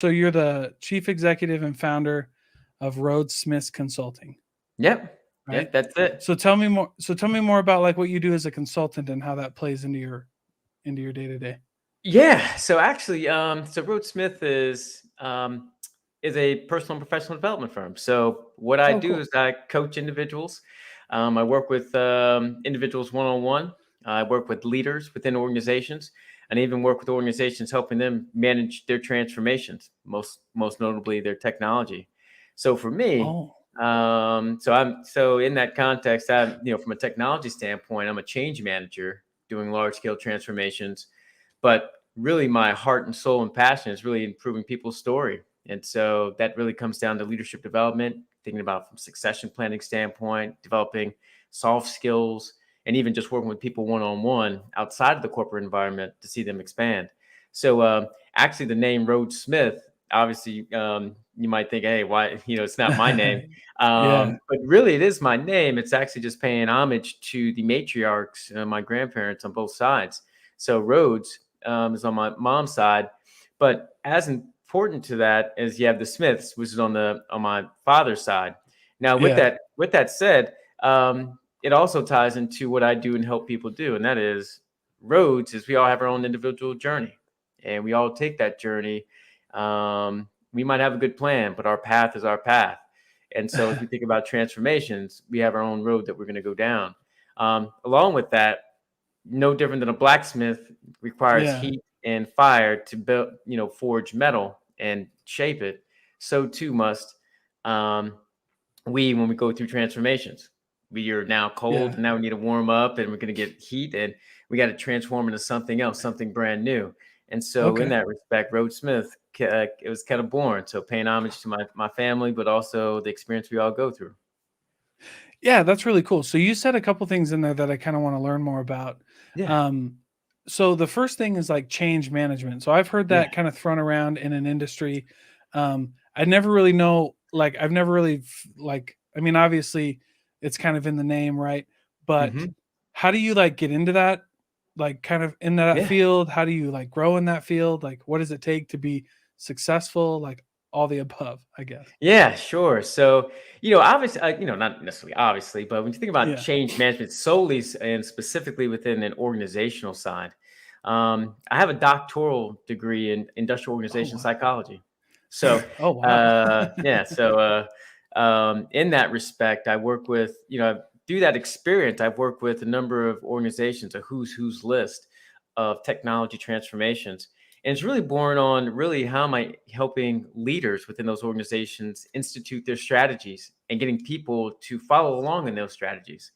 So you're the chief executive and founder of Rhodes Smith Consulting, Yep. right? Yep. That's it. So tell me more. So tell me more about like what you do as a consultant and how that plays into your day to day. Yeah. So actually, so Rhodes Smith is a personal and professional development firm. So what I Oh, do cool. is I coach individuals. I work with individuals one on one. I work with leaders within organizations, and even work with organizations helping them manage their transformations. Most notably, their technology. So for me, Oh, so in that context, from a technology standpoint, I'm a change manager doing large scale transformations, but really my heart and soul and passion is really improving people's story. And so that really comes down to leadership development, thinking about from succession planning standpoint, developing soft skills, and even just working with people one on one outside of the corporate environment to see them expand. So actually, the name Rhodes Smith, obviously, you might think, hey, why? It's not my name, yeah, but really, it is my name. It's actually just paying homage to the matriarchs, my grandparents on both sides. So Rhodes is on my mom's side, but as important to that is you have the Smiths, which is on my father's side. Now, yeah, with that said, it also ties into what I do and help people do, and that is roads. Is we all have our own individual journey, and we all take that journey. We might have a good plan, but our path is our path. And so, as we think about transformations, we have our own road that we're going to go down. Along with that, no different than a blacksmith requires yeah. heat and fire to build, forge metal and shape it. So too must um, we when we go through transformations. We are now cold, Yeah. and now we need to warm up, and we're going to get heat, and we got to transform into something else, something brand new. And so, in Okay. that respect, Rhodes Smith, it was kind of born. So, paying homage to my family, but also the experience we all go through. Yeah, that's really cool. So you said a couple things in there that I kind of want to learn more about. Yeah, Um, so the first thing is like change management. So I've heard yeah, that kind of thrown around in an industry. I never really know, like, I've never really, like, I mean, obviously it's kind of in the name, right? But hmm how do you like get into that, like, kind of in that yeah. field? How do you like grow in that field? Like, what does it take to be successful? Like, all the above, I guess. Yeah, sure. So, obviously, not necessarily obviously, but when you think about Yeah. change management solely and specifically within an organizational side, I have a doctoral degree in industrial Oh, organization wow. psychology. So, Oh, wow. yeah. So, in that respect, I work with, through that experience, I've worked with a number of organizations, a who's list of technology transformations. And it's really born on really how am I helping leaders within those organizations institute their strategies and getting people to follow along in those strategies.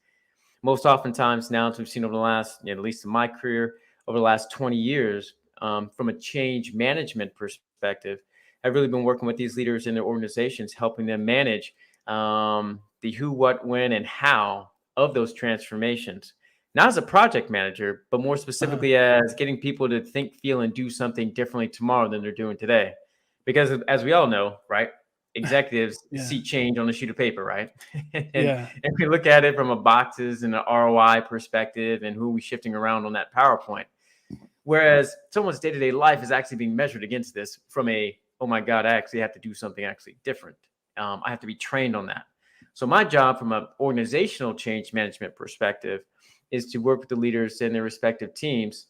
Most oftentimes now, as we've seen over the last, at least in my career, over the last 20 years, from a change management perspective, I've really been working with these leaders in their organizations, helping them manage the who, what, when, and how of those transformations. Not as a project manager, but more Uh-huh. specifically as getting people to think, feel, and do something differently tomorrow than they're doing today. Because as we all know, right? Executives Yeah. see change on a sheet of paper, right? and Yeah. if we look at it from a boxes and an ROI perspective and who are we shifting around on that PowerPoint. Whereas someone's day-to-day life is actually being measured against this from oh my God, I actually have to do something actually different. I have to be trained on that. So my job from an organizational change management perspective is to work with the leaders in their respective teams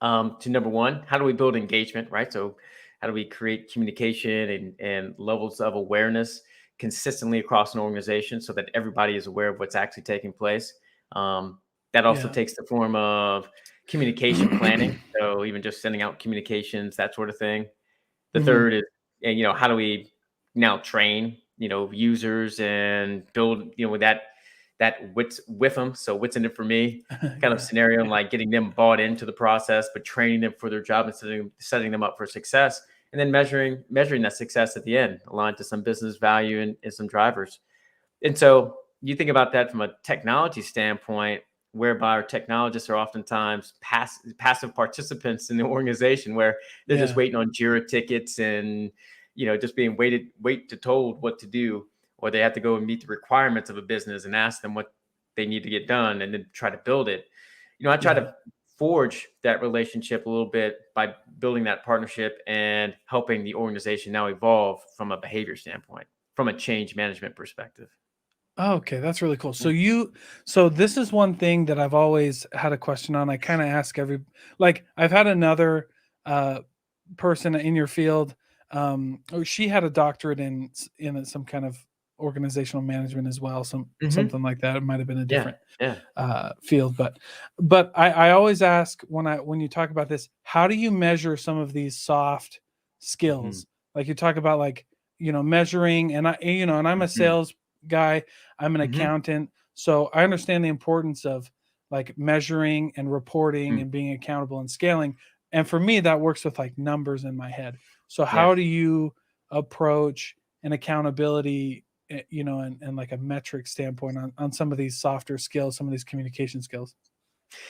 to number one, how do we build engagement, right? So how do we create communication and levels of awareness consistently across an organization so that everybody is aware of what's actually taking place? That also Yeah. takes the form of communication planning. So even just sending out communications, that sort of thing. The Mhm. third is, how do we now train, users and build, with that what's with them. So what's in it for me kind of Yeah. scenario, and Yeah. like getting them bought into the process, but training them for their job and setting them up for success, and then measuring that success at the end, aligned to some business value and some drivers. And so you think about that from a technology standpoint, whereby our technologists are oftentimes passive participants in the organization, where they're just Yeah. waiting on Jira tickets and just being wait to told what to do, or they have to go and meet the requirements of a business and ask them what they need to get done, and then try to build it. I try Yeah. to forge that relationship a little bit by building that partnership and helping the organization now evolve from a behavior standpoint, from a change management perspective. Okay, that's really cool. Yeah. So this is one thing that I've always had a question on. I kind of ask like I've had another uh person in your field. She had a doctorate in some kind of organizational management as well, Hmm. something like that. It might have been a Yeah. different Yeah. field, but I always ask when you talk about this, how do you measure some of these soft Hmm. skills? Like you talk about, like, measuring, and I'm a Hmm. sales guy, I'm an Hmm. accountant, so I understand the importance of like measuring and reporting Hmm. and being accountable and scaling. And for me, that works with like numbers in my head. So Yeah. how do you approach an accountability, and like a metric standpoint on some of these softer skills, some of these communication skills?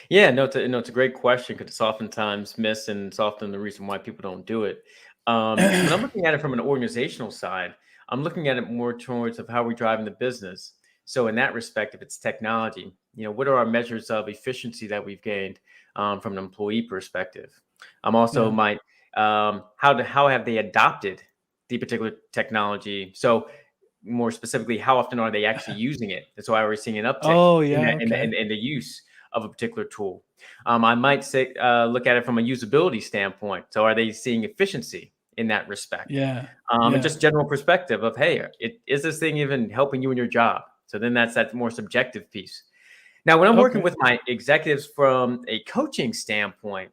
Yeah, no, it's a great question because it's oftentimes missed, and it's often the reason why people don't do it. When I'm looking at it from an organizational side, I'm looking at it more towards of how we're driving the business. So in that respect, if it's technology, what are our measures of efficiency that we've gained from an employee perspective? I'm also Yeah. might how have they adopted the particular technology? So more specifically, how often are they actually using it? And so I was seeing an uptick Oh, in yeah, that okay. in the use of a particular tool. I might say look at it from a usability standpoint. So are they seeing efficiency in that respect? Yeah. And Yeah. just general perspective of, hey, is this thing even helping you in your job? So then that's that more subjective piece. Now, when I'm working Okay. with my executives from a coaching standpoint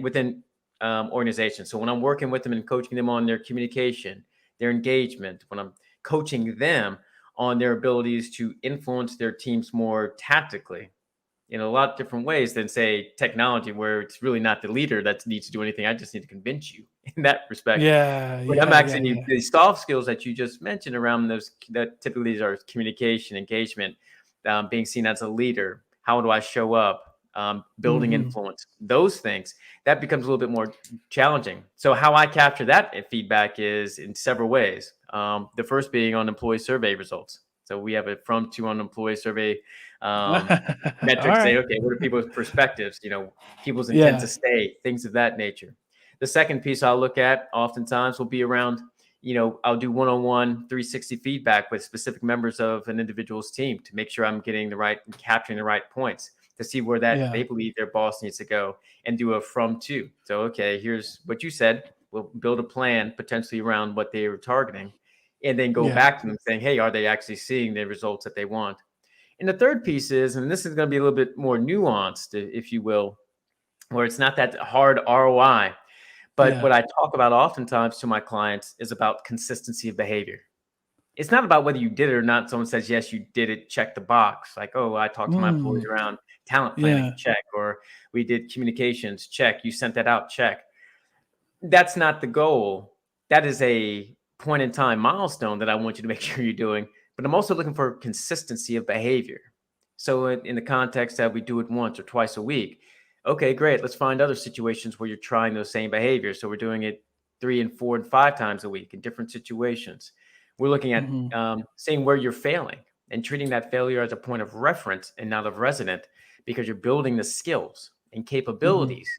within organizations, so when I'm working with them and coaching them on their communication, their engagement, when I'm coaching them on their abilities to influence their teams more tactically in a lot of different ways than, say, technology, where it's really not the leader that needs to do anything. I just need to convince you in that respect. Yeah, But I'm yeah, yeah, actually yeah. the soft skills that you just mentioned around those that typically are communication, engagement, being seen as a leader. How do I show up? Building Mhm. influence, those things that becomes a little bit more challenging. So how I capture that feedback is in several ways. The first being on employee survey results. So we have a from to on employee survey metrics. Say, Alright. okay, what are people's perspectives? People's intent to Yeah. stay, things of that nature. The second piece I'll look at oftentimes will be around, I'll do one-on-one 360 feedback with specific members of an individual's team to make sure I'm getting the right and capturing the right points to see where that they Yeah. believe their boss needs to go and do a from to. So, okay, here's what you said. We'll build a plan potentially around what they were targeting and then go Yeah. back to them saying, hey, are they actually seeing the results that they want? And the third piece is, and this is going to be a little bit more nuanced, if you will, where it's not that hard ROI. But Yeah. what I talk about oftentimes to my clients is about consistency of behavior. It's not about whether you did it or not. Someone says, yes, you did it, check the box. Like, oh, I talked to my employees Mm. around talent planning, Yeah. check. Or we did communications, check. You sent that out, check. That's not the goal. That is a point in time milestone that I want you to make sure you're doing. But I'm also looking for consistency of behavior. So in the context that we do it once or twice a week, okay, great. Let's find other situations where you're trying those same behaviors. So we're doing it 3 and 4 and 5 times a week in different situations. We're looking at Mhm. seeing where you're failing and treating that failure as a point of reference and not of resident, because you're building the skills and Mhm. capabilities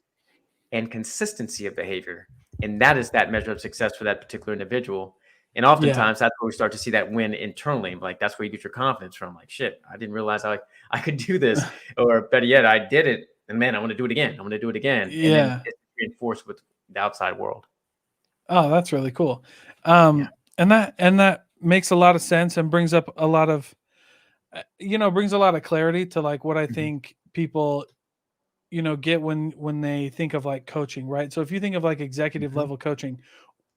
and consistency of behavior. And that is that measure of success for that particular individual. And Yeah. oftentimes that's where we start to see that win internally. Like that's where you get your confidence from. Like, shit, I didn't realize I could do this. Or better yet, I did it. And man, I want to do it again. I want to do it again. And then Yeah. it's reinforced with the outside world. Oh, that's really cool. Yeah. And that makes a lot of sense and brings up a lot of, brings a lot of clarity to like what I Mhm. think people, get when they think of like coaching, right? So if you think of like executive Mhm. level coaching,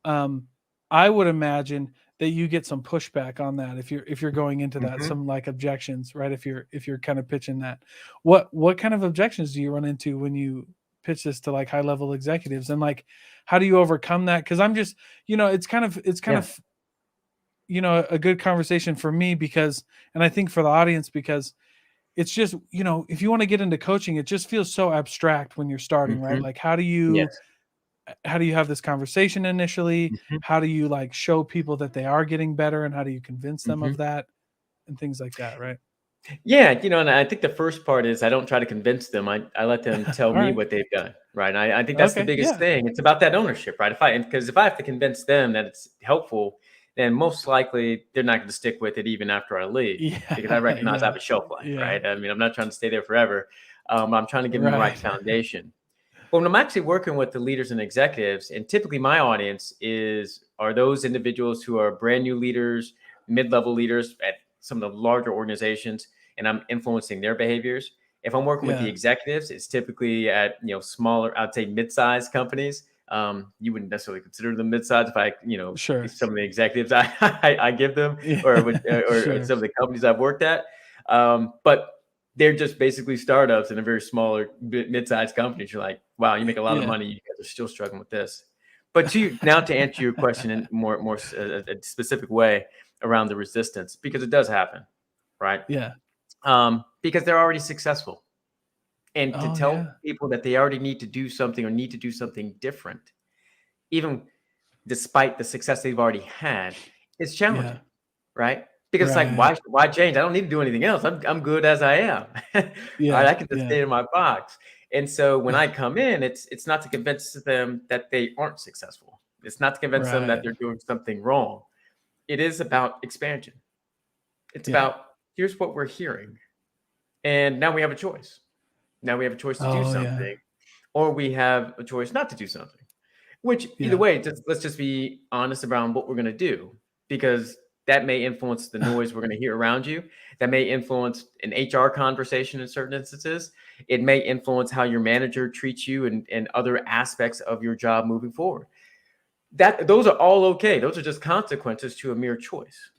um, I would imagine that you get some pushback on that if you're going into that, Mhm. some like objections, right? If you're kind of pitching that, what kind of objections do you run into when you pitch this to like high level executives, and like how do you overcome that? Because I'm just, it's kind Yeah. of a good conversation for me, because, and I think for the audience, because it's just, if you want to get into coaching, it just feels so abstract when you're starting, right? Mhm. Like how do you have this conversation initially? Yes. How do you like show people that they are getting better, and how do you convince them of Mhm. that, and things like that, right? Yeah, and I think the first part is I don't try to convince them. I let them tell All me right. what they've done, right? And I think that's the Okay. biggest Yeah. thing. It's about that ownership, right? Because if I have to convince them that it's helpful, then most likely they're not going to stick with it even after I leave, because I Yeah. recognize I have Yeah. a shelf life, Yeah. right? I mean, I'm not trying to stay there forever. I'm trying to give them the right Right. foundation. But when I'm actually working with the leaders and executives, and typically my audience are those individuals who are brand new leaders, mid-level leaders at some of the larger organizations, and I'm influencing their behaviors. If I'm working with the Yeah. executives, it's typically at smaller, I'd say mid-sized companies. You wouldn't necessarily consider them mid-sized if Sure. if some of the executives I give them, Yeah. or Sure. some of the companies I've worked at. But they're just basically startups in a very smaller mid-sized companies. You're like, wow, you make a lot of Yeah. money. You guys are still struggling with this. But now to answer your question in more a specific way around the resistance, because it does happen, right? Yeah. Because they're already successful, and to Oh tell yeah. people that they already need to do something or need to do something different, even despite the success they've already had, is Yeah. challenging, right? Because it's like, Right. why change? I don't need to do anything else. I'm good as I am. All right, Yeah. I can just Yeah. stay in my box. And so when I come in, it's not to convince them that they aren't successful. It's not to convince them that Right. they're doing something wrong. It is about expansion. It's Yeah. about, here's what we're hearing, and now we have a choice. Now we have a choice to do Oh yeah. something, or we have a choice not to do something. Which either Yeah. way, let's just be honest around what we're going to do, because that may influence the noise we're going to hear around you. That may influence an HR conversation in certain instances. It may influence how your manager treats you and other aspects of your job moving forward. Those are all okay. Those are just consequences to a mere choice.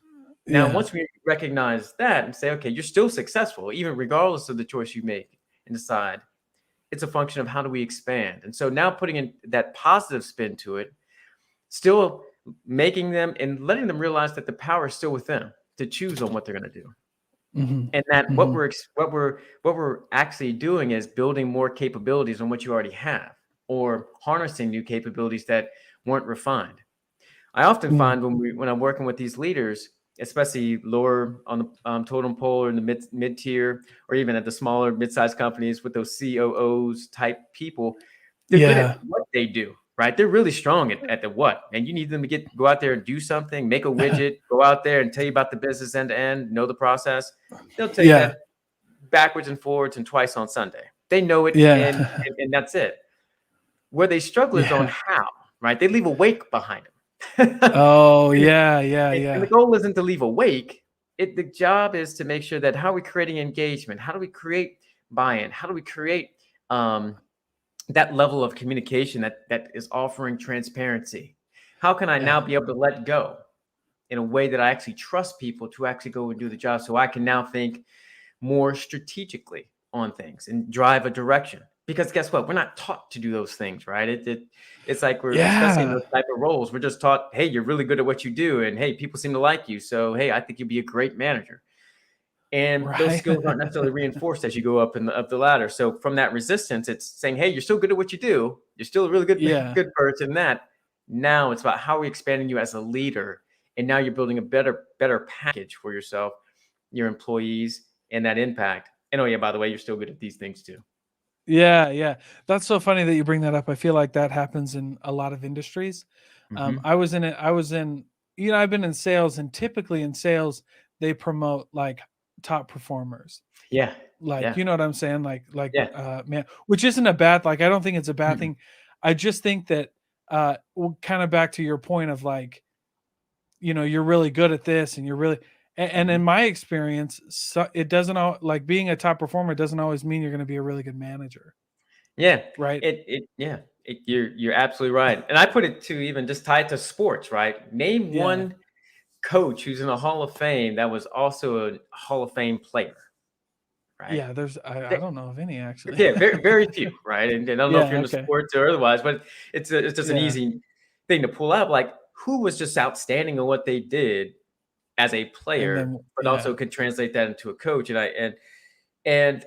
Now, Yeah. once we recognize that and say, okay, you're still successful, even regardless of the choice you make and decide, it's a function of how do we expand. And so now putting in that positive spin to it, still making them and letting them realize that the power is still with them to choose on what they're going to do. Mhm. And that Mhm. what we're actually doing is building more capabilities on what you already have, or harnessing new capabilities that weren't refined. I often Mm. find when I'm working with these leaders, especially lower on the totem pole or in the mid tier, or even at the smaller mid-sized companies with those COOs type people, they're good at Yeah. what they do, right? They're really strong at the what, and you need them to go out there and do something, make a widget, go out there and tell you about the business end to end, know the process. They'll tell you Yeah. that backwards and forwards and twice on Sunday. They know it, Yeah. and that's it. Where they struggle is on Yeah. how, right? They leave a wake behind them. Oh, yeah, yeah, And the yeah. goal isn't to leave a wake. The job is to make sure that how are we creating engagement? How do we create buy-in? How do we create um, that level of communication that is offering transparency? How can I now Yeah. be able to let go in a way that I actually trust people to actually go and do the job, so I can now think more strategically on things and drive a direction? Because guess what? We're not taught to do those things, right? It's like we're, especially in Yeah. those type of roles, we're just taught, hey, you're really good at what you do, and hey, people seem to like you, so hey, I think you'd be a great manager. And those Right. skills aren't necessarily reinforced as you go up the ladder. So from that resistance, it's saying, hey, you're still good at what you do. You're still a really good Yeah. good person. That now it's about how are we expanding you as a leader, and now you're building a better package for yourself, your employees, and that impact. And oh yeah, by the way, you're still good at these things too. Yeah, yeah. That's so funny that you bring that up. I feel like that happens in a lot of industries. Hmm. I was in it. I was in, I've been in sales, and typically in sales, they promote like top performers. Yeah, Like, yeah, you know what I'm saying? yeah. Man, which isn't a bad, like, I don't think it's a bad Mhm. thing. I just think that, well, kind of back to your point of like, you're really good at this and you're really, and Mhm. in my experience, so it doesn't all like being a top performer doesn't always mean you're going to be a really good manager, Yeah, right? yeah. You're absolutely right. And I put it to even just tied to sports, right? Name Yeah. one coach who's in the Hall of Fame that was also a Hall of Fame player, right? Yeah, I Th- don't know of any actually. Yeah, very few, right? And I don't know if you're Yeah, into okay. sports or otherwise, but it's just an Yeah, easy thing to pull out. Like, who was just outstanding in what they did as a and player, then but also yeah. can translate that into a coach. And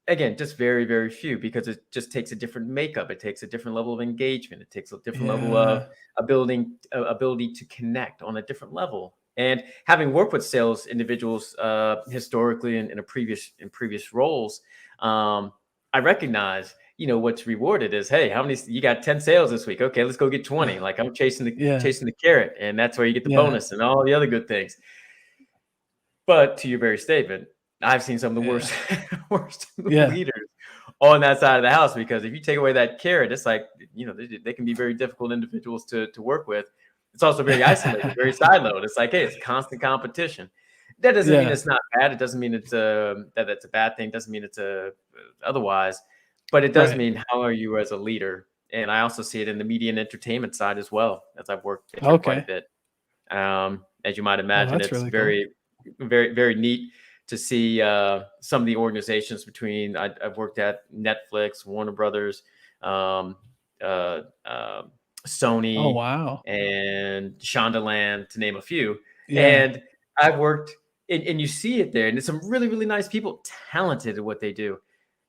again, just very few, because it just takes a different makeup. It takes a different level of engagement. It takes a different level of Yeah. ability to connect on a different level. And having worked with sales individuals historically in previous roles, I recognize, what's rewarded is, hey, how many you got? 10 sales this week. Okay, let's go get 20. Like, I'm chasing Yeah. the carrot, and that's where you get the Yeah. bonus and all the other good things. But to your very statement, I've seen some of the Yeah. worst Yeah. leaders on that side of the house, because if you take away that carrot, it's like, they can be very difficult individuals to work with. It's also very isolated, very siloed. It's like, hey, it's constant competition. That doesn't mean Yeah. it's not bad. It doesn't mean it's that that's a bad thing. It doesn't mean it's otherwise, but it does Right. mean, how are you as a leader? And I also see it in the media and entertainment side as well, as I've worked there quite a Okay. bit. As you might Oh, imagine, that's it's really cool. very, very neat to see some of the organizations between. I've worked at Netflix, Warner Brothers, um, uh, Oh, Sony, wow. and Shondaland, to name a few. Yeah. And I've worked, and you see it there, and it's some really, really nice people, talented at what they do.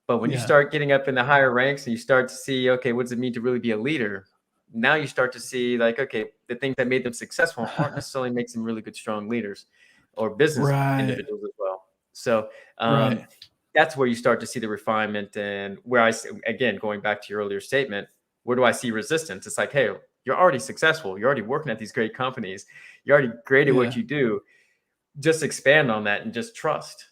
But when you Yeah. start getting up in the higher ranks and you start to see, okay, what does it mean to really be a leader? Now you start to see, like, okay, the things that made them successful aren't necessarily makes them really good, strong leaders or business Right. individuals as well. So Right. that's where you start to see the refinement, and where again, going back to your earlier statement, where do I see resistance? It's like, hey, you're already successful. You're already working at these great companies. You're already great at what Yeah. you do. Just expand on that and just trust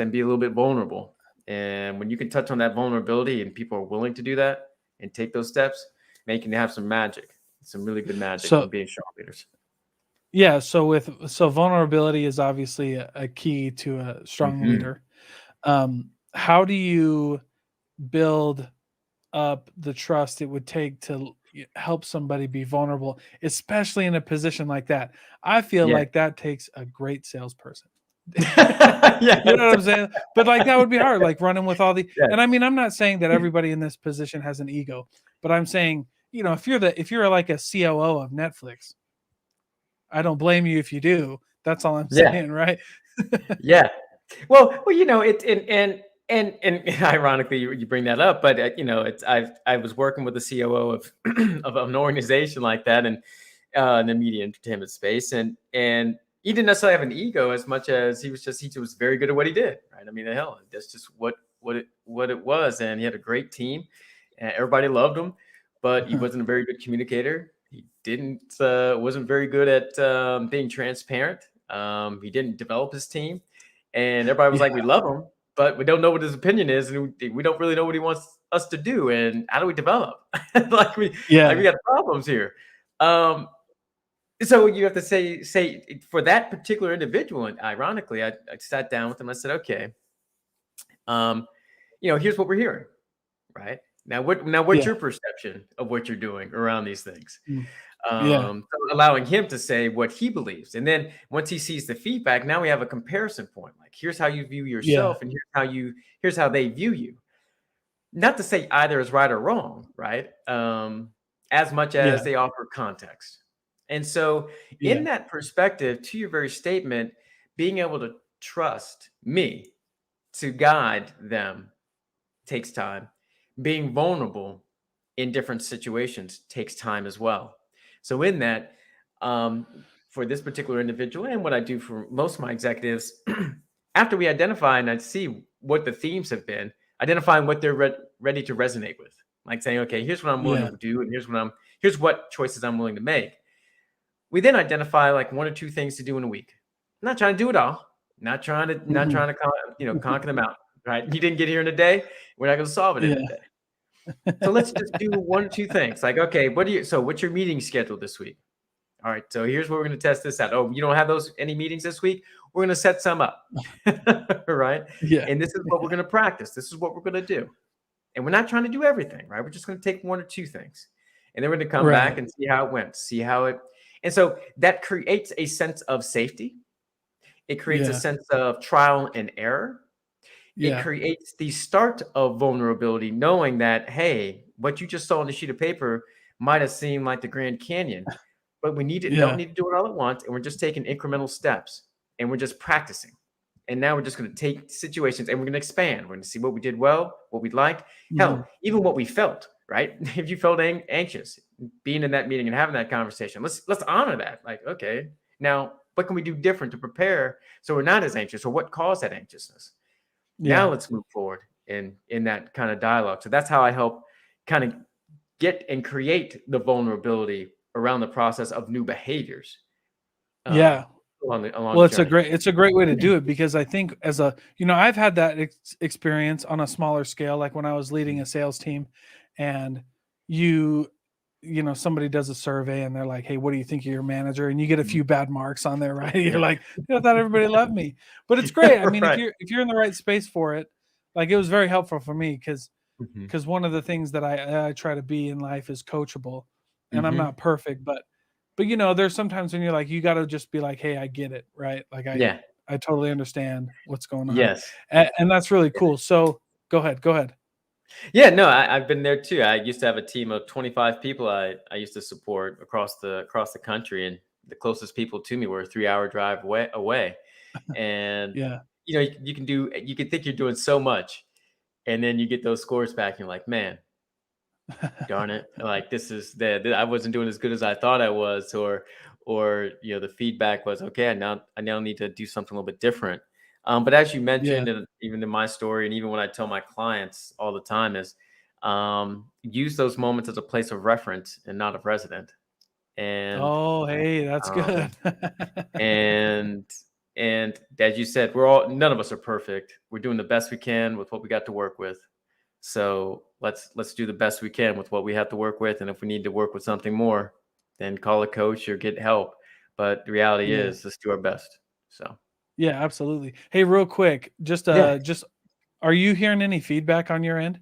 and be a little bit vulnerable. And when you can touch on that vulnerability and people are willing to do that and take those steps, man, you can have some really good magic So from being strong leaders. yeah, so vulnerability is obviously a key to a strong Hmm. leader. How do you build up the trust it would take to help somebody be vulnerable, especially in a position like that? I feel Yeah. like that takes a great salesperson. You know Yes. what I'm saying? But like that would be hard, like running with all the, Yes. and I mean, I'm not saying that everybody in this position has an ego, but I'm saying, if you're like a COO of Netflix, I don't blame you if you do. That's all I'm Yeah. saying, right? Yeah. Well, it and ironically, you bring that up, but it's I was working with the COO of of an organization like that, and in the media entertainment space, and he didn't necessarily have an ego as much as he was very good at what he did, right? I mean, the hell, that's just what it was, and he had a great team, and everybody loved him, but he wasn't a very good communicator. He didn't wasn't very good at being transparent. He didn't develop his team, and everybody was Yeah, like, "We love him, but we don't know what his opinion is, and we don't really know what he wants us to do. And how do we develop? like we we yeah, got problems here." Um, so you have to say for that particular individual, and ironically, I sat down with him. I said, "Okay, um, here's what we're hearing, right? What's yeah, your perception of what you're doing around these things?" mm, yeah, So allowing him to say what he believes, and then once he sees the feedback, now we have a comparison point. Like, here's how you view yeah, yourself, and here's how they view you. Not to say either is right or wrong, right? As much as yeah, they offer context. And so, yeah, in that perspective, to your very statement, being able to trust me to guide them takes time. Being vulnerable in different situations takes time as well. So, in that, um, for this particular individual, and what I do for most of my executives, after we identify and I see what the themes have been, identifying what they're ready to resonate with, like saying, okay, here's what I'm willing yeah, to do, and here's what choices I'm willing to make. We then identify like one or two things to do in a week. I'm not trying to do it all. Not mhm, trying to conquer them out. Right? You didn't get here in a day. We're not going to solve it in a yeah, day. So let's just do one or two things. Like, okay, what's your meeting schedule this week? All right, so here's where we're going to test this out. Oh, you don't have any meetings this week? We're going to set some up. Right? yeah, And this is what we're going to practice. This is what we're going to do. And we're not trying to do everything, right? We're just going to take one or two things. And then we're going to come back right, and see how it went, see how it. And so that creates a sense of safety. It creates a yeah, sense of trial and error. It yeah, creates the start of vulnerability, knowing that, hey, what you just saw on the sheet of paper might have seemed like the Grand Canyon, but don't yeah, need to do it all at once. And we're just taking incremental steps, and we're just practicing. And now we're just going to take situations and we're going to expand. We're going to see what we did well, what we liked, mhm, hell, even what we felt, right? If you felt anxious, being in that meeting and having that conversation, let's honor that. Like, okay, Now, what can we do different to prepare so we're not as anxious, or what caused that anxiousness? Now Yeah. let's move forward in that kind of dialogue. So that's how I help kind of get and create the vulnerability around the process of new behaviors Yeah. along Well, the journey. it's a great way to do it because I think as a I've had that experience on a smaller scale, like when I was leading a sales team, and you somebody does a survey and they're like, "Hey, what do you think of your manager?" And you get a few bad marks on there, right? You're Yeah. like, "I thought everybody loved me," but it's great. I mean, Right. if you're in the right space for it, like it was very helpful for me because Hmm. one of the things that I try to be in life is coachable, and I'm Hmm. not perfect, but there's sometimes when you're like, you got to just be like, "Hey, I get it," right? Like Yeah. I totally understand what's going on, Yes. and that's really cool. So go ahead, go ahead. Yeah, no, I've been there too. I used to have a team of 25 people I used to support across the country, and the closest people to me were a 3 hour drive away. And Yeah, you can think you're doing so much, and then you get those scores back, and you're like, man, darn it, like this is that I wasn't doing as good as I thought I was, or the feedback was okay. I now need to do something a little bit different. But as you yeah. mentioned, and even in my story, and even when I tell my clients all the time, is use those moments as a place of reference and not of resident. And Oh, hey, that's good. um, and and as you said, we're all none of us are perfect. We're doing the best we can with what we got to work with. So let's do the best we can with what we have to work with. And if we need to work with something more, then call a coach or get help. But the reality Yeah, is let's do our best. So yeah, absolutely. Hey, real quick, yeah, just are you hearing any feedback on your end?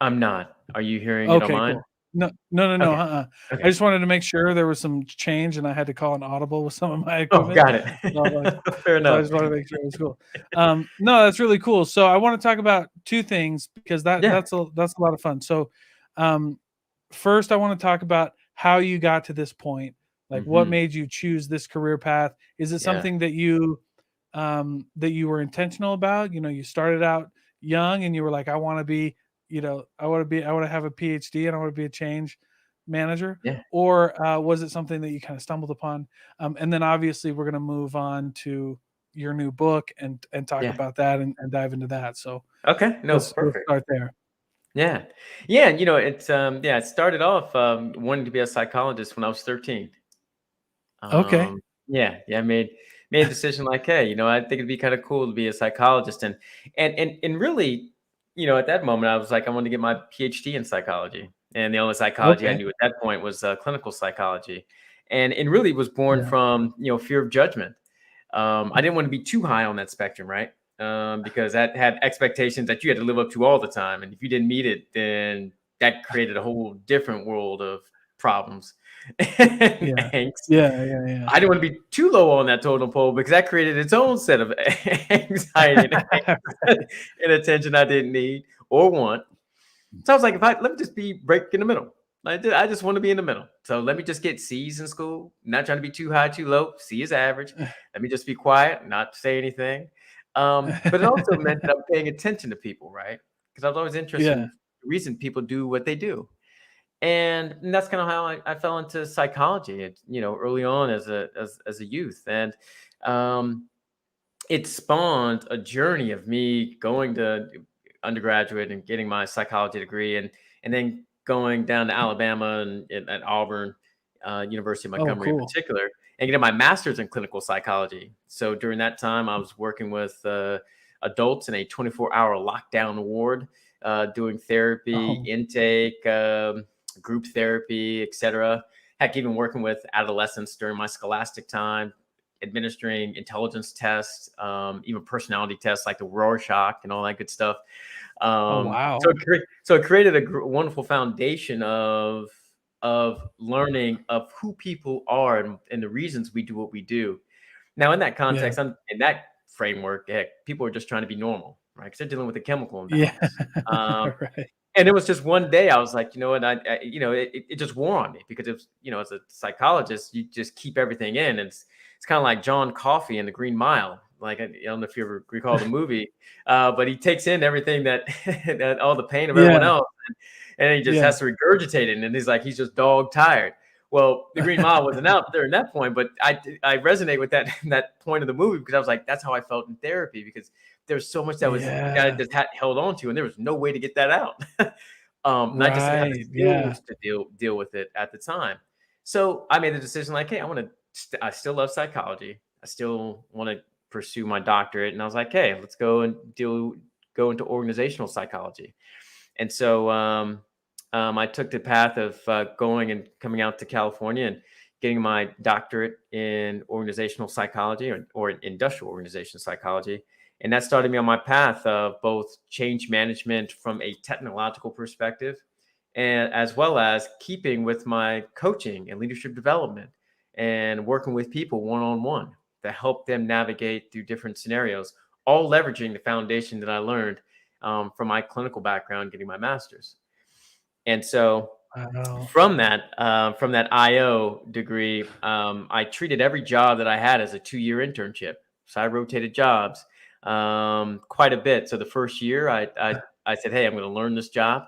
I'm not. Are you hearing it on Okay, mine? cool. No, no, no, no, Okay. I Okay. just wanted to make sure there was some change and I had to call an audible with some of my Oh, equipment. got So, it. Fair so I enough. just wanted to make sure it was cool. No, that's really cool. So I want to talk about two things because Yeah. that's a lot of fun. So, um, first, I want to talk about how you got to this point. Like, what Hmm. made you choose this career path? Is it Yeah. something that you were intentional about? You started out young and you were like, I want to be, I want to have a PhD and I want to be a change manager. Yeah. Or was it something that you kind of stumbled upon? And then obviously we're going to move on to your new book and talk Yeah. about that and dive into that. So Okay. No, let's perfect. start there. Yeah. Yeah. It started off wanting to be a psychologist when I was 13. Okay. Yeah, made a decision like, hey, I think it'd be kind of cool to be a psychologist, and really, at that moment, I was like, I wanted to get my PhD in psychology, and the only psychology I Okay. knew at that point was clinical psychology, and it really was born Yeah. from fear of judgment. I didn't want to be too high on that spectrum, right? Because that had expectations that you had to live up to all the time, and if you didn't meet it, then that created a whole different world of problems and Yeah. angst. Yeah. Yeah. I didn't want to be too low on that totem pole because that created its own set of anxiety and, Yeah. and attention I didn't need or want. So I was like, let me just be break in the middle. I just want to be in the middle. So let me just get C's in school. Not trying to be too high, too low. C is average. Let me just be quiet, not say anything. But it also meant that I'm paying attention to people, right? Because I was always interested in Yeah. the reason people do what they do. And that's kind of how I fell into psychology, early on as a youth. And um, it spawned a journey of me going to undergraduate and getting my psychology degree, and then going down to Alabama and at Auburn, University of Oh, Montgomery in cool. particular, and getting my master's in clinical psychology. So during that time, I was working with adults in a 24-hour lockdown ward, doing therapy, Oh, intake, group therapy, etc. Heck, even working with adolescents during my scholastic time, administering intelligence tests, even personality tests like the Rorschach and all that good stuff. oh, So wow. it created a wonderful foundation of learning of who people are and the reasons we do what we do. Now, in that Yeah. context, in that framework, heck, people are just trying to be normal, right? Because they're dealing with a chemical Yeah. imbalance. Right. And it was just one day I was like, you know what, it just wore on me because it's, as a psychologist, you just keep everything in. And it's kind of like John Coffey in The Green Mile. Like, I don't know if you ever recall the movie, but he takes in everything that, that all the pain of everyone Yeah. else, and he just Yeah. has to regurgitate it. And he's like, he's just dog tired. Well, the Green Mile wasn't out during that point, but I resonate with that point of the movie, because I was like, that's how I felt in therapy, because there was so much that I Yeah. just had held on to, and there was no way to get that out. And I just didn't have the Right. Yeah. skills to deal with it at the time. So I made the decision, like, hey, I still love psychology. I still want to pursue my doctorate, and I was like, hey, let's go and go into organizational psychology. And so I took the path of going and coming out to California and getting my doctorate in organizational psychology, or industrial organization psychology. And that started me on my path of both change management from a technological perspective, and as well as keeping with my coaching and leadership development and working with people one-on-one to help them navigate through different scenarios, all leveraging the foundation that I learned from my clinical background, getting my master's. And so Wow. from that IO degree, I treated every job that I had as a 2-year internship. So I rotated jobs quite a bit. So the first year, I said, hey, I'm going to learn this job.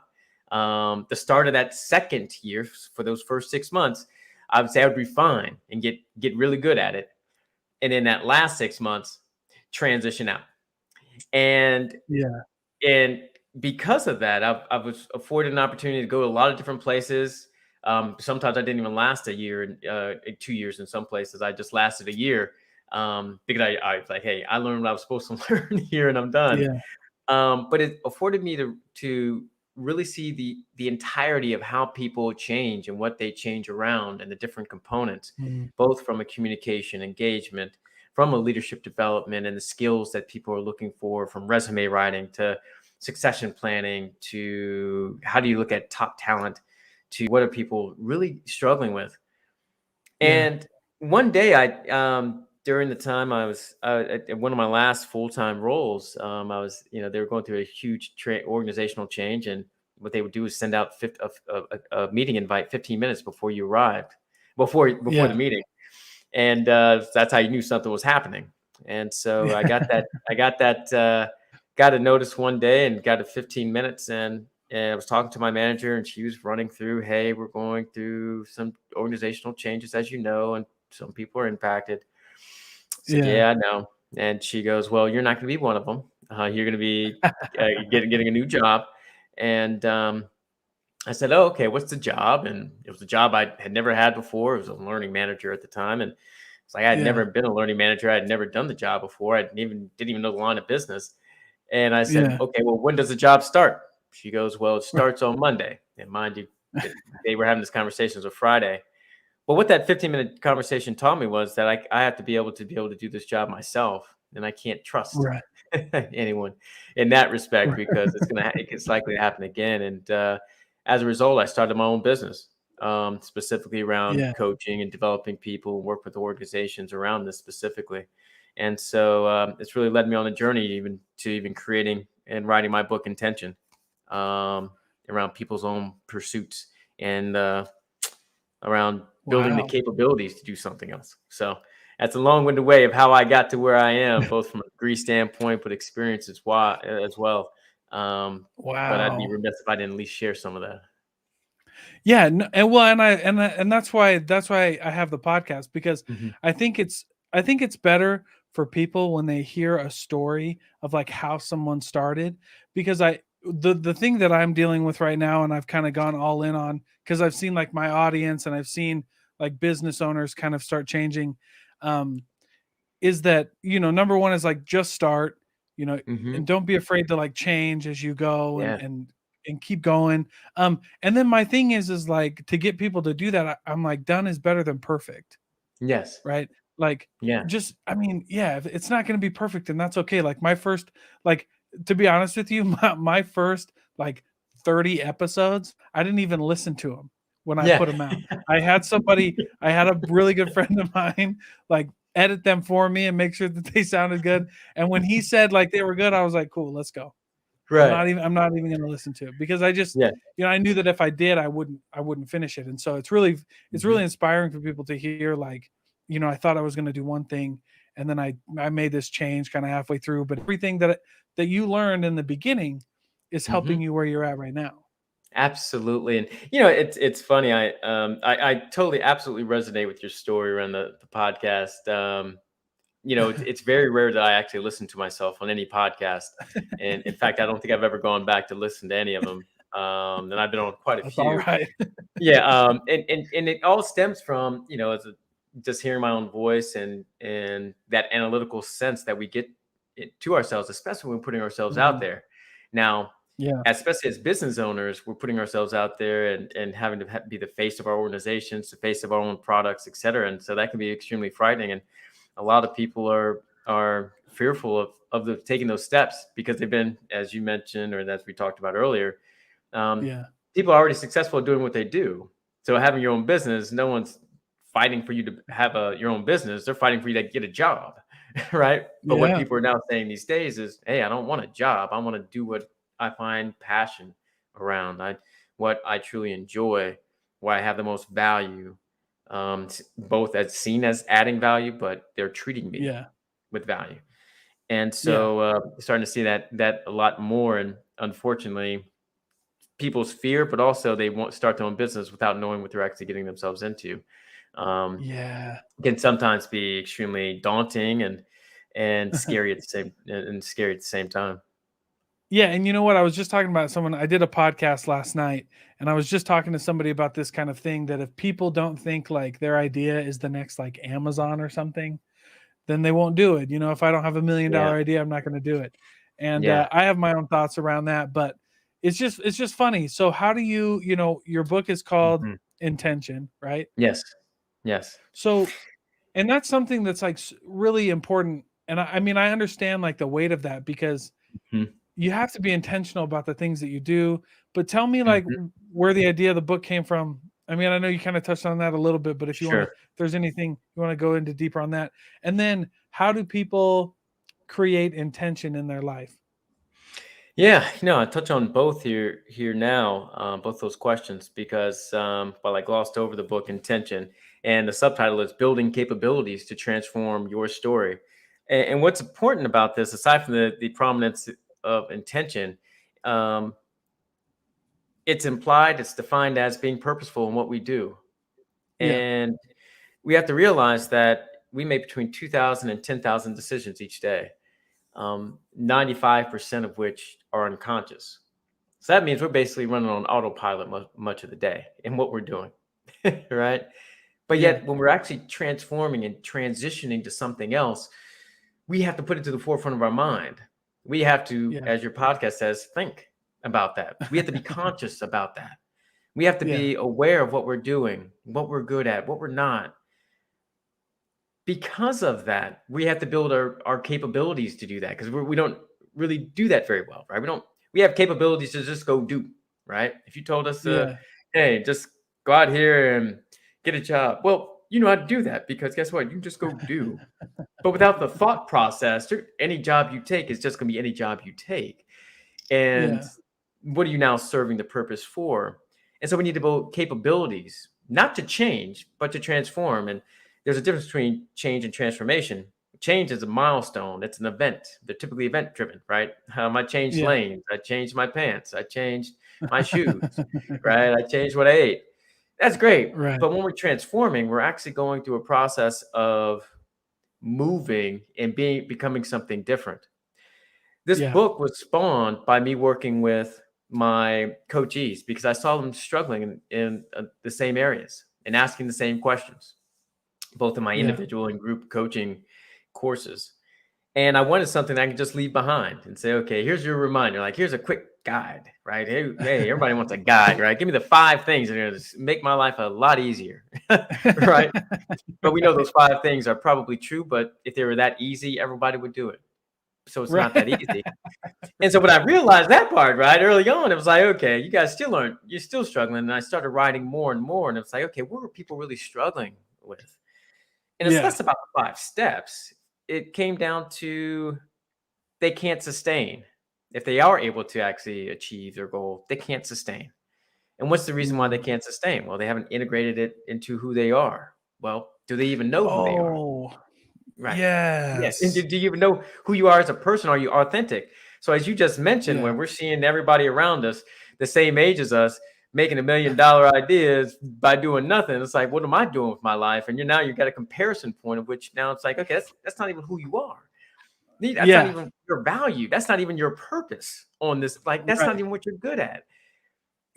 The start of that second year, for those first 6 months, I would say I would refine and get really good at it. And in that last 6 months, transition out. And Yeah. and because of that, I was afforded an opportunity to go to a lot of different places. Sometimes I didn't even last a year, 2 years in some places. I just lasted a year because I was like, hey, I learned what I was supposed to learn here, and I'm done. Yeah. But it afforded me to really see the entirety of how people change and what they change around, and the different components, Mm. both from a communication engagement, from a leadership development, and the skills that people are looking for, from resume writing to succession planning, to how do you look at top talent, to what are people really struggling with. Yeah. And one day, during the time I was at one of my last full-time roles, I was, they were going through a huge organizational change, and what they would do is send out a meeting invite 15 minutes before you arrived, before the Yeah. meeting, and that's how you knew something was happening. And so got a notice one day, and got a 15 minutes, and I was talking to my manager, and she was running through, hey, we're going through some organizational changes, as you know, and some people are impacted. I said, Yeah. yeah, I know. And she goes, well, you're not going to be one of them. You're going to be getting a new job. And I said, oh, okay, what's the job? And it was a job I had never had before. It was a learning manager at the time. And it's like, I had never Yeah. been a learning manager. I had never done the job before. I didn't even know the line of business. And I said, Yeah. okay, well, when does the job start? She goes, well, it starts on Monday. And mind you, they were having this conversation on Friday. But what that 15-minute conversation taught me was that I have to be able to do this job myself, and I can't trust Right. anyone in that respect, Right. because it's likely to happen again. And as a result, I started my own business, specifically around Yeah. coaching and developing people, and work with organizations around this specifically. And so it's really led me on a journey even creating and writing my book Intention, around people's own pursuits, and around building the Wow. capabilities to do something else. So that's a long-winded way of how I got to where I am, both from a degree standpoint, but experience as well. But I'd be Wow. remiss if I didn't at least share some of that. Yeah, and well, and that's why I have the podcast, because Mhm. I think it's better for people when they hear a story of like how someone started, because the thing that I'm dealing with right now, and I've kind of gone all in on, because I've seen like my audience, and I've seen like business owners kind of start changing, um is that, number one is like, just start, and Mhm. don't be afraid to like change as you go, and Yeah. keep going. And then my thing is like, to get people to do that, I'm like, done is better than perfect, Yes. right? Like, Yeah. just, I mean, yeah, if it's not going to be perfect, and that's okay. Like my first, like, to be honest with you, my first like 30 episodes, I didn't even listen to them when I Yeah. put them out. I had a really good friend of mine like edit them for me and make sure that they sounded good. And when he said like they were good, I was like, cool, let's go. Right. I'm not even going to listen to it, because I just, Yeah. I knew that if I did, I wouldn't finish it. And so it's really Mhm. inspiring for people to hear, like, I thought I was going to do one thing, and then I made this change kind of halfway through, but everything that you learned in the beginning is helping Mhm. you where you're at right now. Absolutely. And you know, it's funny. I totally absolutely resonate with your story around the podcast. You know, it's very rare that I actually listen to myself on any podcast. And in fact, I don't think I've ever gone back to listen to any of them. And I've been on quite a That's all few. right. Yeah. And it all stems from, you know, just hearing my own voice and that analytical sense that we get to ourselves, especially when we're putting ourselves out Mhm. there. Now, Yeah. especially as business owners, we're putting ourselves out there and having to be the face of our organizations, the face of our own products, et cetera. And so that can be extremely frightening. And a lot of people are fearful of taking those steps because they've been, as you mentioned, or as we talked about earlier, um, Yeah. people are already successful at doing what they do. So having your own business, no one's fighting for you to have your own business. They're fighting for you to get a job, right? But what Yeah. people are now saying these days is, hey, I don't want a job. I want to do what I find passion around. What I truly enjoy, where I have the most value, both as seen as adding value, but they're treating me Yeah. with value. And Yeah. so starting to see that a lot more. And unfortunately, people's fear, but also they won't start their own business without knowing what they're actually getting themselves into. Um, Yeah. can sometimes be extremely daunting and scary at the same time. Yeah, and you know what? I was just talking about someone. I did a podcast last night, and I was just talking to somebody about this kind of thing. That if people don't think like their idea is the next like Amazon or something, then they won't do it. You know, if I don't have $1 million Yeah, idea, I'm not going to do it. And yeah, I have my own thoughts around that, but it's just funny. So how do you, your book is called mhm. Intention, right? Yes, yes, So, and that's something that's like really important. And I mean, I understand like the weight of that because mhm, you have to be intentional about the things that you do. But tell me like mhm. where the idea of the book came from. I mean, I know you kind of touched on that a little bit, but if you want to, Sure. if there's anything you want to go into deeper on that, and then how do people create intention in their life? Yeah, I touch on both here now, both those questions because while I glossed over the book Intention, and the subtitle is Building Capabilities to Transform Your Story. And what's important about this, aside from the prominence of intention, um, it's implied, it's defined as being purposeful in what we do. Yeah, And we have to realize that we make between 2,000 and 10,000 decisions each day, 95% of which are unconscious. So that means we're basically running on autopilot much of the day in what we're doing, right? But yeah, yet, when we're actually transforming and transitioning to something else, we have to put it to the forefront of our mind. We have to, yeah, as your podcast says, think about that. We have to be conscious about that. We have to yeah, be aware of what we're doing, what we're good at, what we're not. Because of that, we have to build our capabilities to do that because we don't really do that very well, right? We have capabilities to just go do, right? If you told us to, yeah, hey, just go out here and get a job, well, you know how to do that because guess what? You can just go do. But without the thought process, any job you take is just going to be any job you take. And yeah, what are you now serving the purpose for? And so we need to build capabilities, not to change, but to transform. And there's a difference between change and transformation. Change is a milestone, it's an event. They're typically event driven, right? I changed yeah. lanes, I changed my pants, I changed my shoes, right? I changed what I ate. That's great. Right. But when we're transforming, we're actually going through a process of moving and becoming something different. This Yeah. book was spawned by me working with my coachees because I saw them struggling in the same areas and asking the same questions, both in my Yeah. individual and group coaching courses. And I wanted something I could just leave behind and say, okay, here's your reminder. Like, here's a quick guide, right? Hey, everybody wants a guide, right? Give me the 5 things that are going to make my life a lot easier, right? But we know those 5 things are probably true. But if they were that easy, everybody would do it. So it's not that Right. easy. And so when I realized that part, right, early on, it was like, okay, you guys still aren't, you're still struggling. And I started writing more and more. And it's like, okay, what were people really struggling with? And it's Yeah. less about the 5 steps. It came down to they can't sustain. If they are able to actually achieve their goal, they can't sustain. And what's the reason why they Mm. can't sustain? Well, they haven't integrated it into who they are. Well, do they even know who they are? Oh, Right. Yeah. And yes. do you even know who you are as a person? Are you authentic? So as you just mentioned, Yeah. when we're seeing everybody around us the same age as us, making $1 million ideas by doing nothing. It's like, what am I doing with my life? And you've got a comparison point of which now it's like, okay, that's not even who you are. That's not Yeah. even your value. That's not even your purpose on this. Like, that's not Right. even what you're good at.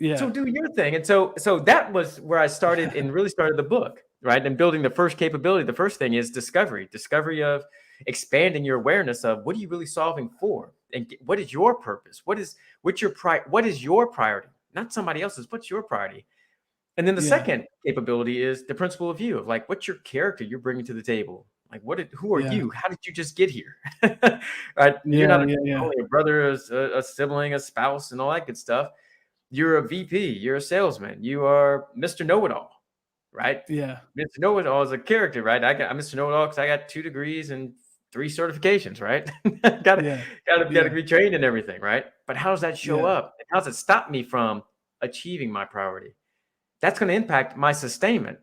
So Yeah. do your thing. And so that was where I started and really started the book, right? And building the first capability. The first thing is discovery of expanding your awareness of what are you really solving for? And what is your purpose? What is your priority? Not somebody else's. What's your priority? And then the Yeah. second capability is the principle of you of like, what's your character you're bringing to the table? Like, who are Yeah. you? How did you just get here? Right? You're Yeah. not Yeah. only a brother, a sibling, a spouse, and all that good stuff. You're a VP. You're a salesman. You are Mr. Know-it-all, right? Yeah. Mr. Know-it-all is a character, right? I'm Mr. Know-it-all because I got 2 degrees and 3 certifications, right? gotta, Yeah. gotta Yeah. be trained in everything, right? But how does that show Yeah. up? And how does it stop me from achieving my priority? That's going to impact my sustainment.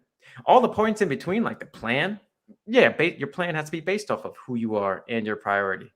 All the points in between, like the plan, your plan has to be based off of who you are and your priority.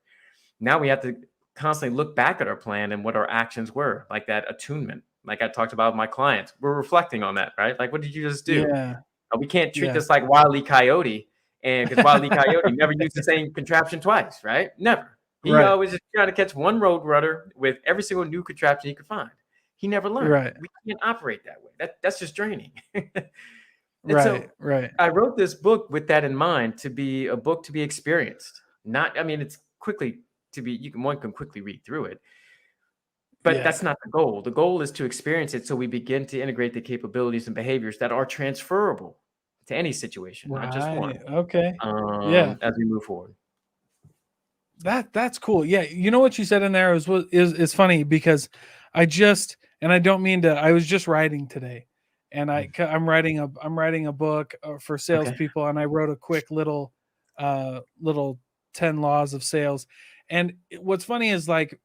Now we have to constantly look back at our plan and what our actions were, like that attunement, like I talked about with my clients. We're reflecting on that, right? Like, what did you just do? Yeah. We can't treat Yeah. this like Wile E. Coyote, and because Wile E. Coyote never used the same contraption twice, right? Never. He Right. always just tried to catch one road runner with every single new contraption he could find. He never learned. Right. We can't operate that way. That's just draining. And Right. so Right. I wrote this book with that in mind, to be a book to be experienced. It's quickly one can quickly read through it, but Yeah. that's not the goal. The goal is to experience it so we begin to integrate the capabilities and behaviors that are transferable to any situation, not just one, Right. Okay. Yeah. as we move forward. That's cool. Yeah. You know what you said in there is funny because I don't mean to, I was just writing today, and I'm writing a book for Okay. salespeople, and I wrote a quick little 10 laws of sales. And what's funny is, like,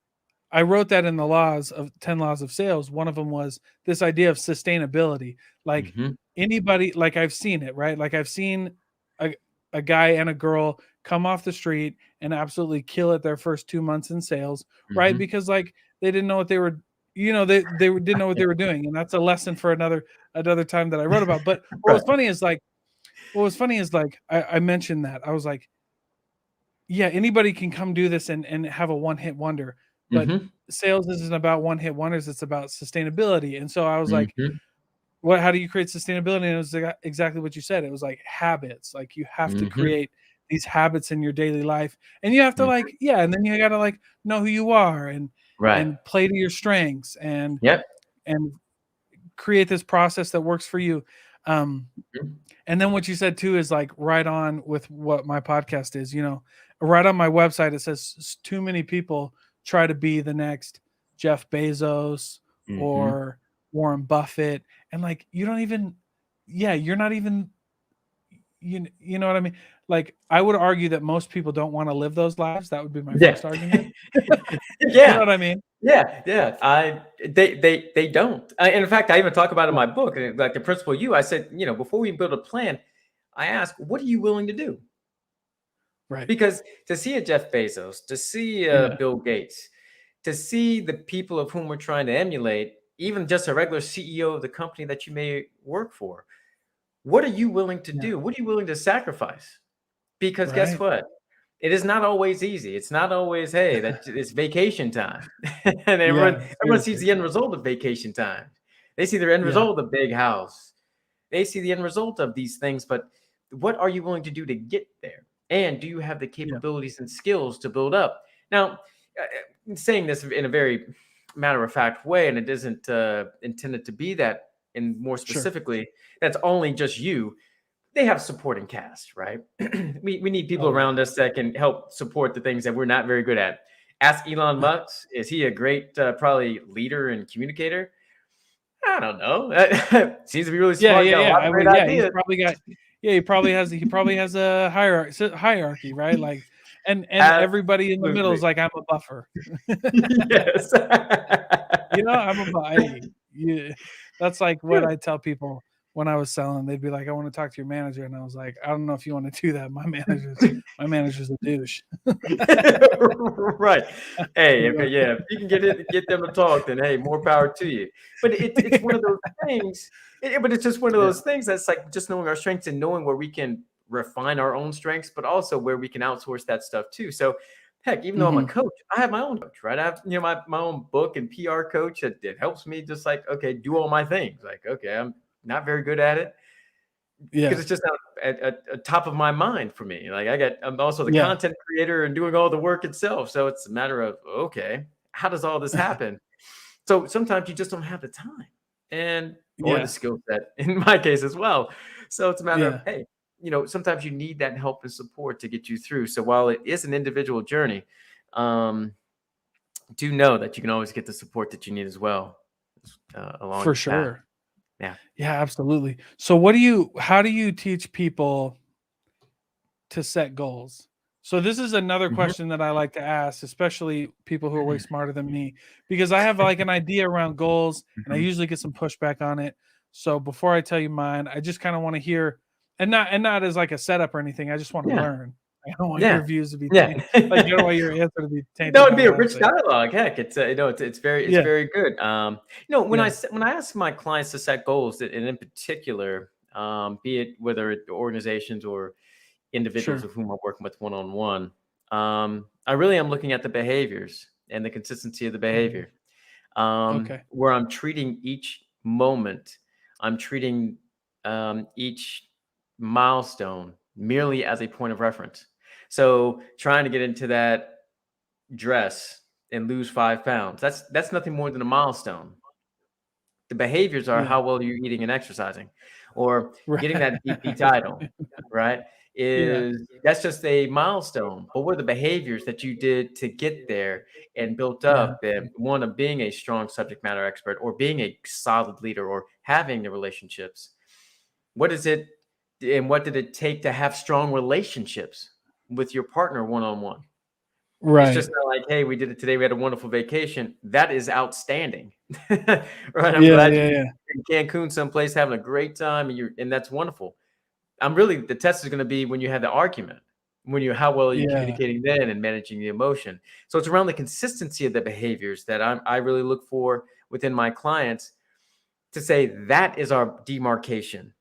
I wrote that in the 10 laws of sales. One of them was this idea of sustainability. Like, Mhm. anybody, like, I've seen it, right? Like, I've seen a guy and a girl come off the street and absolutely kill it their first 2 months in sales, right? Mhm. Because, like, they didn't know what they were, didn't know what they were doing. And that's a lesson for another time that I wrote about. But what was Right. funny is, like, I mentioned that. I was like, yeah, anybody can come do this and have a one-hit wonder, but Mhm. sales isn't about one-hit wonders, it's about sustainability. And so I was like, Mhm. how do you create sustainability? And it was exactly what you said. It was like habits. Like, you have to Mhm. create these habits in your daily life, and you have to, Mhm. like, yeah, and then you got to, like, know who you are, Right. and play to your strengths, Yep. and create this process that works for you. Um, Mhm. and then what you said too is, like, right on with what my podcast is. Right on my website, it says too many people try to be the next Jeff Bezos Mhm. or Warren Buffett, and, like, you don't even, yeah, you're not even, you know what I mean? Like, I would argue that most people don't want to live those lives. That would be my Yeah. first argument. You know Yeah. what I mean? Yeah. They don't. And in fact, I even talk about it in my book, like the principle I said, before we build a plan, I ask, what are you willing to do? Right. Because to see a Jeff Bezos, to see Yeah. Bill Gates, to see the people of whom we're trying to emulate, even just a regular CEO of the company that you may work for, what are you willing to Yeah. do? What are you willing to sacrifice? Because guess Right. what? It is not always easy. It's not always, hey, that it's vacation time. And everyone Yeah. everyone sees Seriously. the end result of vacation time. They see the end Yeah. result of the big house. They see the end result of these things, but what are you willing to do to get there? And do you have the Yeah. capabilities and skills to build up? Now, saying this in a very matter of fact way, and it isn't intended to be that, and more Sure. specifically, that's only just you. They have supporting cast, right? we need people Oh, yeah. around us that can help support the things that we're not very good at. Ask Elon Musk, is he a great probably leader and communicator? I don't know. Seems to be really Yeah, smart. yeah, Got a yeah. lot I of great mean, yeah, he's ideas. probably got, yeah, he probably has a hierarchy, right? Like, and everybody in the middle is Absolutely. like, I'm a buffer. Yes. I'm a hey, yeah. That's like what I tell people when I was selling, they'd be like, "I want to talk to your manager," and I was like, "I don't know if you want to do that. My manager's a douche." Right. Hey, okay, Yeah, yeah, if you can get them to talk, then hey, more power to you. But it's one of those things. But it's just one of yeah, those things that's like just knowing our strengths and knowing where we can refine our own strengths, but also where we can outsource that stuff too. So, heck, even though I'm a hmm coach, I have my own coach, right? I have my own book and PR coach that helps me just like okay, do all my things. Like okay, I'm not very good at it because yeah, it's just not at top of my mind for me. Like I'm also the yeah, content creator and doing all the work itself. So it's a matter of okay, how does all this happen? So sometimes you just don't have the time and or the yeah, skill set in my case as well. So it's a matter of yeah, hey, sometimes you need that help and support to get you through. So while it is an individual journey, um, do know that you can always get the support that you need as well along for your path. sure. Yeah. Yeah, absolutely. So, how do you teach people to set goals? So this is another Mhm. question that I like to ask, especially people who are way smarter than me, because I have like an idea around goals and I Mhm. usually get some pushback on it. So before I tell you mine, I just kind of want to hear, and not as like a setup or anything. I just want to Yeah. learn. I don't want Yeah. your views to be Yeah. like you don't want your answer to be That tainted would by be a what I'm rich saying. dialogue. Heck, it's Yeah, very good. When yeah, when I ask my clients to set goals, and in particular, be it whether it organizations or individuals sure. of whom I'm working with one on one, I really am looking at the behaviors and the consistency of the Mhm. behavior. Okay. Where I'm treating each moment, I'm treating each milestone merely as a point of reference. So trying to get into that dress and lose 5 pounds. That's nothing more than a milestone. The behaviors are Yeah. how well you're eating and exercising, or Right. getting that VP title, right? Yeah. Is that's just a milestone. But what are the behaviors that you did to get there and built Yeah. up and one of being a strong subject matter expert or being a solid leader or having the relationships? What is it and what did it take to have strong relationships with your partner one on one? It's Right. just not like, "Hey, we did it today. We had a wonderful vacation." That is outstanding. Right? I'm Yeah. glad Yeah. you're Yeah. in Cancun someplace having a great time and that's wonderful. I'm really the test is gonna be when you have the argument, when you how well are you Yeah. communicating then and managing the emotion. So it's around the consistency of the behaviors that I really look for within my clients to say that is our demarcation.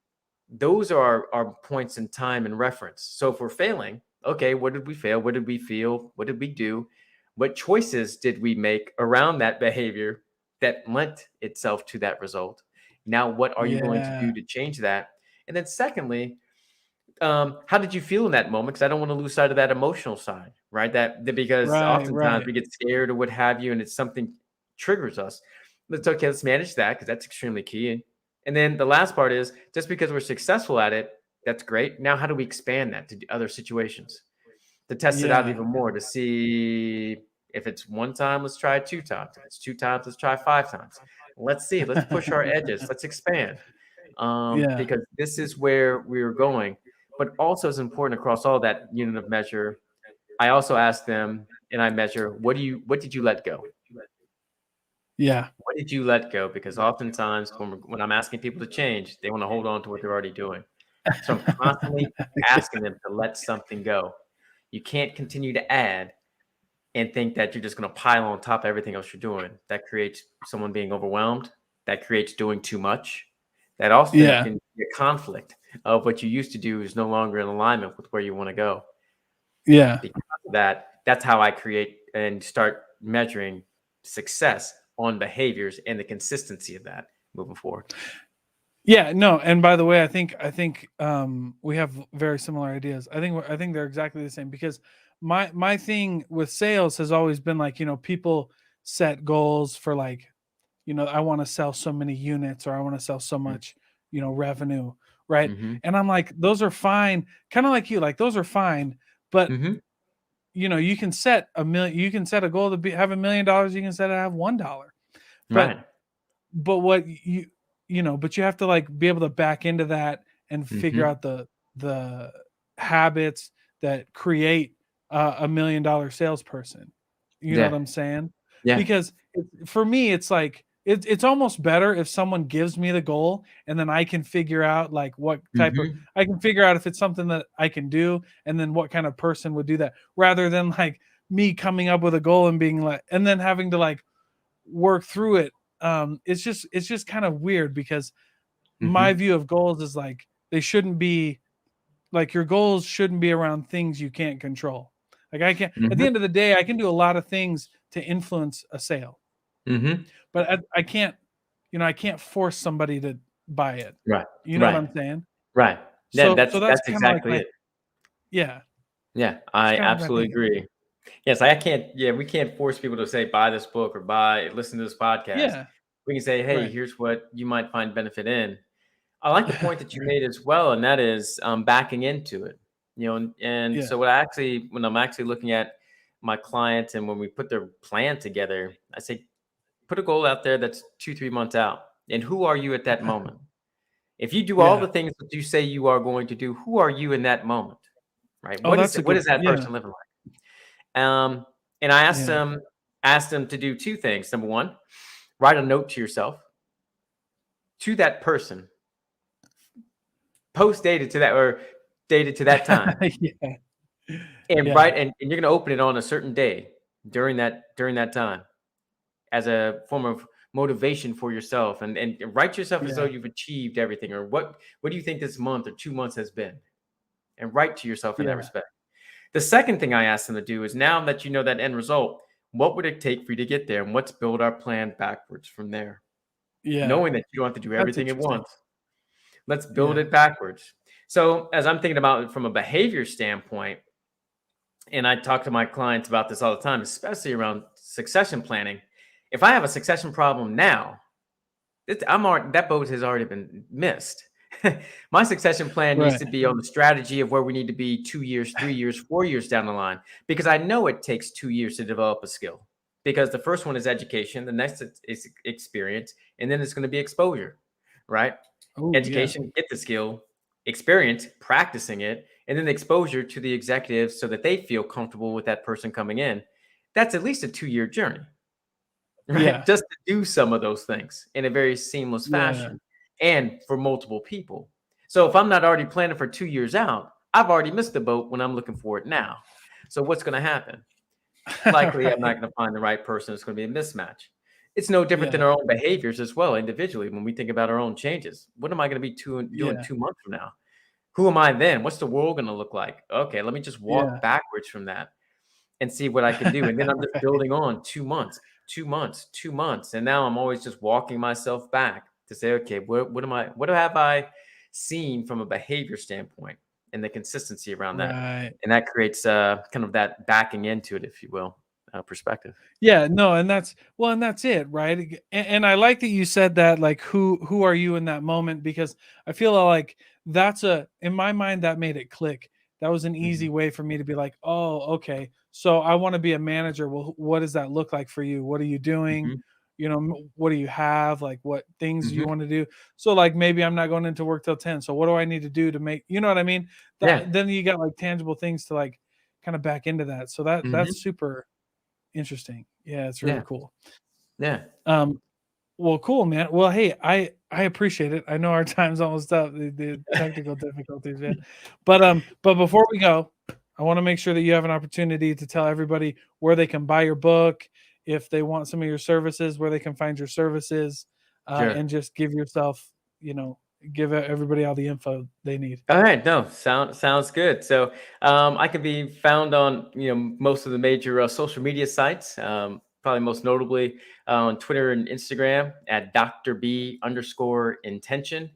Those are our points in time and reference. So if we're failing, okay, what did we fail? What did we feel? What did we do? What choices did we make around that behavior that lent itself to that result? Now, what are you going to Yeah. do to change that? And then, secondly, how did you feel in that moment? Because I don't want to lose sight of that emotional side, right? Because Right. oftentimes Right. we get scared or what have you, and it's something triggers us. But it's okay. Let's manage that because that's extremely key. And then the last part is just because we're successful at it, that's great. Now, how do we expand that to other situations to test it out Yeah. even more to see if it's one time, let's try it 2 times. If it's 2 times, let's try 5 times. Let's see. Let's push our edges. Let's expand Yeah. because this is where we're going. But also, it's important across all that unit of measure. I also ask them, and I measure what did you let go? Yeah. What did you let go? Because oftentimes, when I'm asking people to change, they want to hold on to what they're already doing. So I'm constantly asking them to let something go. You can't continue to add and think that you're just going to pile on top of everything else you're doing. That creates someone being overwhelmed. That creates doing too much. That often Yeah. can be a conflict of what you used to do is no longer in alignment with where you want to go. Yeah. Because of that, that's how I create and start measuring success on behaviors and the consistency of that moving forward. Yeah, no, and by the way, I think we have very similar ideas. I think they're exactly the same because my thing with sales has always been like, people set goals for like, I want to sell so many units or I want to sell so much, revenue, right? Mm-hmm. And I'm like, those are fine, kind of like you, like those are fine, but Mm-hmm. you can set a goal to have $1 million, you can set it to have $1. But Right. what but you have to like be able to back into that and figure Mm-hmm. out the habits that create a $1 million salesperson. You know what Yeah. I'm saying? Yeah. Because for me, it's like it's almost better if someone gives me the goal and then I can figure out like what type of, Hmm. I can figure out if it's something that I can do and then what kind of person would do that, rather than like me coming up with a goal and being like, and then having to like work through it. It's just kind of weird because my Hmm. view of goals is like they shouldn't be like, your goals shouldn't be around things you can't control. Like I can't, at the Hmm. end of the day, I can do a lot of things to influence a sale, Hmm. but I can't, I can't force somebody to buy it. Right. You know what Right. I'm saying? Right. Yeah, So that's that's kind of like exactly my, it. yeah, Yeah, it's I kind of like my absolutely thinking. agree. Yes, I can't. Yeah, we can't force people to say buy this book or listen to this podcast. Yeah, We can say, hey, right. here's what you might find benefit in. I like the point that you made as well, and that is backing into it. And Yeah, so when I'm actually looking at my clients and when we put their plan together, I say put a goal out there that's 2, 3 months out, and who are you at that moment? If you do all yeah. the things that you say you are going to do, who are you in that moment? Right? Oh, What is that's a it? What good is point. that Yeah, person living like? And I yeah. asked them to do two things. Number one, write a note to yourself, to that person, post dated to that or dated to that time, Yeah, and yeah, and you're going to open it on a certain day during that time as a form of motivation for yourself, and write yourself as though yeah, you've achieved everything, or what do you think this month or 2 months has been, and write to yourself in that yeah, respect. The second thing I asked them to do is, now that you know that end result, what would it take for you to get there? And let's build our plan backwards from there. yeah. Knowing that you don't have to do That's everything at interesting. once, let's build Yeah, it backwards. So, as I'm thinking about it from a behavior standpoint, and I talk to my clients about this all the time, especially around succession planning. If I have a succession problem now, that boat has already been missed. My succession plan needs right. to be on the strategy of where we need to be 2 years, 3 years, 4 years down the line, because I know it takes 2 years to develop a skill. Because the first one is education, the next is experience, and then it's going to be exposure, right? Oh, yeah, Education, get the skill, experience, practicing it, and then the exposure to the executives so that they feel comfortable with that person coming in. That's at least a 2 year journey, right? yeah, Just to do some of those things in a very seamless yeah, fashion and for multiple people. So if I'm not already planning for 2 years out, I've already missed the boat when I'm looking for it now. So what's going to happen? Likely, I'm not right. going to find the right person. It's going to be a mismatch. It's no different than Yeah, our own behaviors as well, individually, when we think about our own changes. What am I going to be doing yeah, 2 months from now? Who am I then? What's the world going to look like? Okay, let me just walk yeah. backwards from that and see what I can do. And then I'm just Right. building on 2 months, 2 months, 2 months. And now I'm always just walking myself back to say, okay, what have I seen from a behavior standpoint and the consistency around that? Right. And that creates kind of that backing into it, if you will, perspective. Yeah, no, and that's, well, and that's it, right? And I like that you said that, like, who are you in that moment? Because I feel like that's a, in my mind, that made it click. That was an Hmm. easy way for me to be like, oh, okay, so I want to be a manager. Well, what does that look like for you? What are you doing? Hmm. What do you have? Like, what things do you Hmm. want to do? So, like, maybe I'm not going into work till 10. So, what do I need to do to make, you know what I mean? Yeah. That then you got like tangible things to like kind of back into that. So that's Hmm. super interesting. Yeah, it's really Yeah. cool. Yeah. Um, well, cool, man. Well, hey, I appreciate it. I know our time's almost up, the technical difficulties, man. But before we go, I want to make sure that you have an opportunity to tell everybody where they can buy your book, if they want some of your services, where they can find your services, Sure. and just give yourself, give everybody all the info they need. All right, no, sounds good. So I can be found on most of the major social media sites. Probably most notably on Twitter and Instagram at Dr. B underscore intention.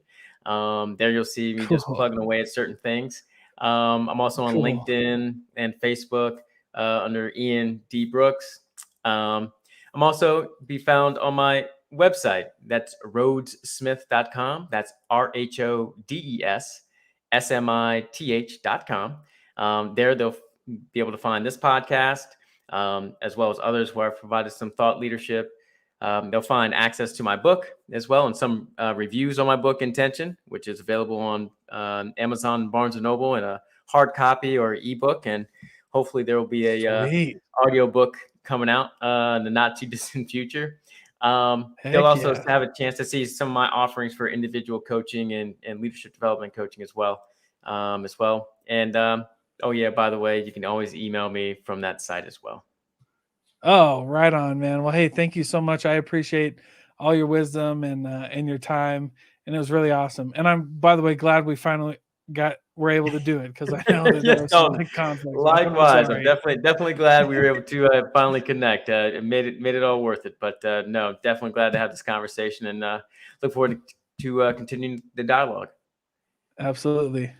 There you'll see me just Cool, plugging away at certain things. I'm also on cool, LinkedIn and Facebook under Ian D. Brooks. I'm also be found on my website. That's rhodessmith.com. That's RHODES Smith.com. There they'll be able to find this podcast, as well as others where I've provided some thought leadership. They'll find access to my book as well, and some reviews on my book Intention, which is available on Amazon, Barnes and Noble, in a hard copy or ebook. And hopefully there will be a sweet. audio book coming out in the not too distant future. They'll Heck also yeah. have a chance to see some of my offerings for individual coaching and leadership development coaching as well. And oh yeah, by the way, you can always email me from that site as well. Oh, right on, man. Well, hey, thank you so much. I appreciate all your wisdom and your time, and it was really awesome. And I'm, by the way, glad we finally were able to do it because I know that there Yes, was some no, big conflicts, but I'm likewise. I'm sorry. definitely glad we were able to finally connect. It made it all worth it. But no, definitely glad to have this conversation, and look forward to continuing the dialogue. Absolutely.